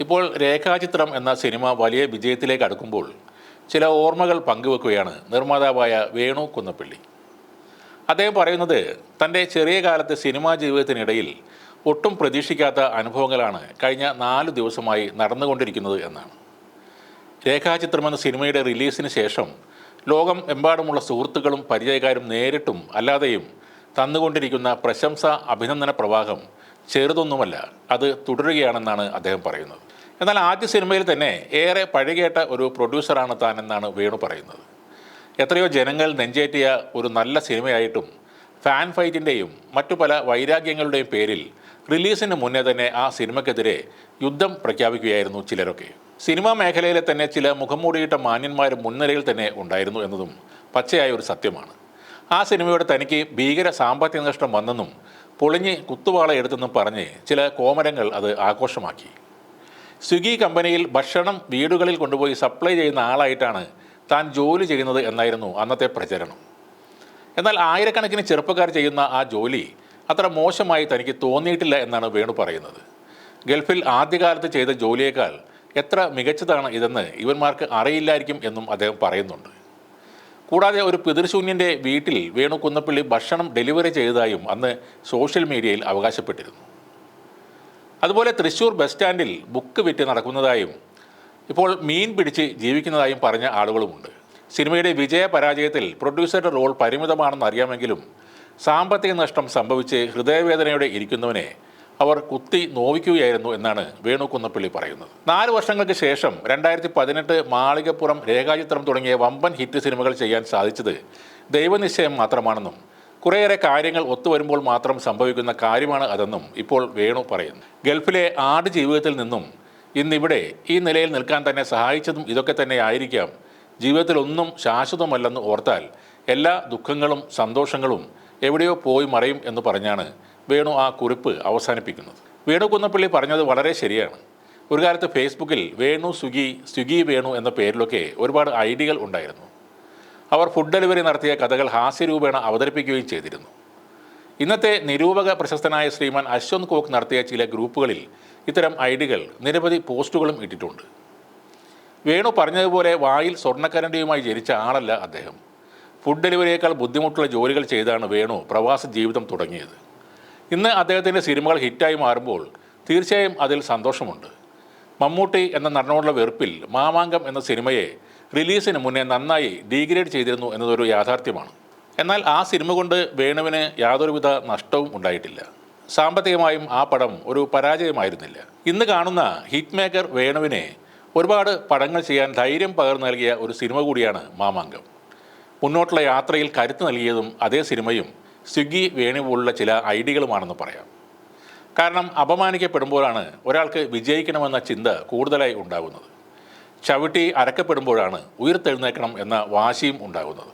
ഇപ്പോൾ രേഖാചിത്രം എന്ന സിനിമ വലിയ വിജയത്തിലേക്ക് അടുക്കുമ്പോൾ ചില ഓർമ്മകൾ പങ്കുവെക്കുകയാണ് നിർമ്മാതാവായ വേണു കുന്നപ്പിള്ളി. അദ്ദേഹം പറയുന്നത് തൻ്റെ ചെറിയ കാലത്തെ സിനിമാ ജീവിതത്തിനിടയിൽ ഒട്ടും പ്രതീക്ഷിക്കാത്ത അനുഭവങ്ങളാണ് കഴിഞ്ഞ 4 ദിവസമായി നടന്നുകൊണ്ടിരിക്കുന്നത് എന്നാണ്. രേഖാചിത്രം എന്ന സിനിമയുടെ റിലീസിന് ശേഷം ലോകം എമ്പാടുമുള്ള സുഹൃത്തുക്കളും പരിചയക്കാരും നേരിട്ടും അല്ലാതെയും തന്നുകൊണ്ടിരിക്കുന്ന പ്രശംസ അഭിനന്ദന പ്രവാഹം ചെറുതൊന്നുമല്ല, അത് തുടരുകയാണെന്നാണ് അദ്ദേഹം പറയുന്നത്. എന്നാൽ ആദ്യ സിനിമയിൽ തന്നെ ഏറെ പഴകേട്ട ഒരു പ്രൊഡ്യൂസറാണ് താൻ എന്നാണ് വേണു പറയുന്നത്. എത്രയോ ജനങ്ങൾ നെഞ്ചേറ്റിയ ഒരു നല്ല സിനിമയായിട്ടും ഫാൻ ഫൈറ്റിൻ്റെയും മറ്റു പല വൈരാഗ്യങ്ങളുടെയും പേരിൽ റിലീസിന് മുന്നേ തന്നെ ആ സിനിമയ്ക്കെതിരെ യുദ്ധം പ്രഖ്യാപിക്കുകയായിരുന്നു ചിലരൊക്കെ. സിനിമാ മേഖലയിലെ തന്നെ ചില മുഖംമൂടിയിട്ട മാന്യന്മാർ മുൻനിരയിൽ തന്നെ ഉണ്ടായിരുന്നു എന്നതും പച്ചയായ ഒരു സത്യമാണ്. ആ സിനിമയോട് തനിക്ക് ഭീകര സാമ്പത്തിക നഷ്ടം വന്നെന്നും പൊളിഞ്ഞ് കുത്തുവാള എടുത്തെന്നും പറഞ്ഞ് ചില കോമരങ്ങൾ അത് ആഘോഷമാക്കി. സ്വിഗ്ഗി കമ്പനിയിൽ ഭക്ഷണം വീടുകളിൽ കൊണ്ടുപോയി സപ്ലൈ ചെയ്യുന്ന ആളായിട്ടാണ് താൻ ജോലി ചെയ്യുന്നത് എന്നായിരുന്നു അന്നത്തെ പ്രചരണം. എന്നാൽ ആയിരക്കണക്കിന് ചെറുപ്പക്കാർ ചെയ്യുന്ന ആ ജോലി അത്ര മോശമായി തനിക്ക് തോന്നിയിട്ടില്ല എന്നാണ് വേണു പറയുന്നത്. ഗൾഫിൽ ആദ്യകാലത്ത് ചെയ്ത ജോലിയേക്കാൾ എത്ര മികച്ചതാണ് ഇതെന്ന് ഇവന്മാർക്ക് അറിയില്ലായിരിക്കും എന്നും അദ്ദേഹം പറയുന്നുണ്ട്. കൂടാതെ ഒരു പിതൃശൂന്യൻ്റെ വീട്ടിൽ വേണു കുന്നപ്പിള്ളി ഭക്ഷണം ഡെലിവറി ചെയ്തതായും അന്ന് സോഷ്യൽ മീഡിയയിൽ അവകാശപ്പെട്ടിരുന്നു. അതുപോലെ തൃശ്ശൂർ ബസ് സ്റ്റാൻഡിൽ ബുക്ക് വിറ്റ് നടക്കുന്നതായും ഇപ്പോൾ മീൻ പിടിച്ച് ജീവിക്കുന്നതായും പറഞ്ഞ ആളുകളുമുണ്ട്. സിനിമയുടെ വിജയ പരാജയത്തിൽ പ്രൊഡ്യൂസറുടെ റോൾ പരിമിതമാണെന്ന് അറിയാമെങ്കിലും സാമ്പത്തിക നഷ്ടം സംഭവിച്ച് ഹൃദയവേദനയോടെ ഇരിക്കുന്നവനെ അവർ കുത്തി നോവിക്കുകയായിരുന്നു എന്നാണ് വേണു കുന്നപ്പിള്ളി പറയുന്നത്. 4 വർഷങ്ങൾക്ക് ശേഷം 2018 മാളികപ്പുറം, രേഖാചിത്രം തുടങ്ങിയ വമ്പൻ ഹിറ്റ് സിനിമകൾ ചെയ്യാൻ സാധിച്ചത് ദൈവനിശ്ചയം മാത്രമാണെന്നും കുറേയേറെ കാര്യങ്ങൾ ഒത്തുവരുമ്പോൾ മാത്രം സംഭവിക്കുന്ന കാര്യമാണ് അതെന്നും ഇപ്പോൾ വേണു പറയുന്നു. ഗൾഫിലെ ആട് ജീവിതത്തിൽ നിന്നും ഇന്നിവിടെ ഈ നിലയിൽ നിൽക്കാൻ തന്നെ സഹായിച്ചതും ഇതൊക്കെ തന്നെ ആയിരിക്കാം. ജീവിതത്തിലൊന്നും ശാശ്വതമല്ലെന്ന് ഓർത്താൽ എല്ലാ ദുഃഖങ്ങളും സന്തോഷങ്ങളും എവിടെയോ പോയി മറയും എന്ന് പറഞ്ഞാണ് വേണു ആ കുറിപ്പ് അവസാനിപ്പിക്കുന്നത്. വേണു കുന്നപ്പിള്ളി പറഞ്ഞത് വളരെ ശരിയാണ്. ഒരു കാലത്ത് ഫേസ്ബുക്കിൽ വേണു സ്വിഗ്ഗി വേണു എന്ന പേരിലൊക്കെ ഒരുപാട് ഐഡികൾ ഉണ്ടായിരുന്നു. അവർ ഫുഡ് ഡെലിവറി നടത്തിയ കഥകൾ ഹാസ്യരൂപേണ അവതരിപ്പിക്കുകയും ചെയ്തിരുന്നു. ഇന്നത്തെ നിരൂപക പ്രശസ്തനായ ശ്രീമാൻ അശ്വന്ത് കോക്ക് നടത്തിയ ചില ഗ്രൂപ്പുകളിൽ ഇത്തരം ഐഡികൾ നിരവധി പോസ്റ്റുകളും ഇട്ടിട്ടുണ്ട്. വേണു പറഞ്ഞതുപോലെ വായിൽ സ്വർണ്ണക്കരണ്ടിയുമായി ജനിച്ച ആളല്ല അദ്ദേഹം. ഫുഡ് ഡെലിവറിയേക്കാൾ ബുദ്ധിമുട്ടുള്ള ജോലികൾ ചെയ്താണ് വേണു പ്രവാസ ജീവിതം തുടങ്ങിയത്. ഇന്ന് അദ്ദേഹത്തിൻ്റെ സിനിമകൾ ഹിറ്റായി മാറുമ്പോൾ തീർച്ചയായും അതിൽ സന്തോഷമുണ്ട്. മമ്മൂട്ടി എന്ന നടനോടുള്ള വെറുപ്പിൽ മാമാങ്കം എന്ന സിനിമയെ റിലീസിന് മുന്നേ നന്നായി ഡീഗ്രേഡ് ചെയ്തിരുന്നു എന്നതൊരു യാഥാർത്ഥ്യമാണ്. എന്നാൽ ആ സിനിമ കൊണ്ട് വേണുവിന് യാതൊരുവിധ നഷ്ടവും ഉണ്ടായിട്ടില്ല. സാമ്പത്തികമായും ആ പടം ഒരു പരാജയമായിരുന്നില്ല. ഇന്ന് കാണുന്ന ഹിറ്റ് മേക്കർ വേണുവിനെ ഒരുപാട് പടങ്ങൾ ചെയ്യാൻ ധൈര്യം പകർന്നു നൽകിയ ഒരു സിനിമ കൂടിയാണ് മാമാങ്കം. മുന്നോട്ടുള്ള യാത്രയിൽ കരുത്ത് നൽകിയതും അതേ സിനിമയും സ്വിഗ്ഗി വേണു പോലുള്ള ചില ഐഡികളുമാണെന്ന് പറയാം. കാരണം അപമാനിക്കപ്പെടുമ്പോഴാണ് ഒരാൾക്ക് വിജയിക്കണമെന്ന ചിന്ത കൂടുതലായി ഉണ്ടാകുന്നത്. ചവിട്ടി അരക്കപ്പെടുമ്പോഴാണ് ഉയർത്തെഴുന്നേൽക്കണം എന്ന വാശിയും ഉണ്ടാകുന്നത്.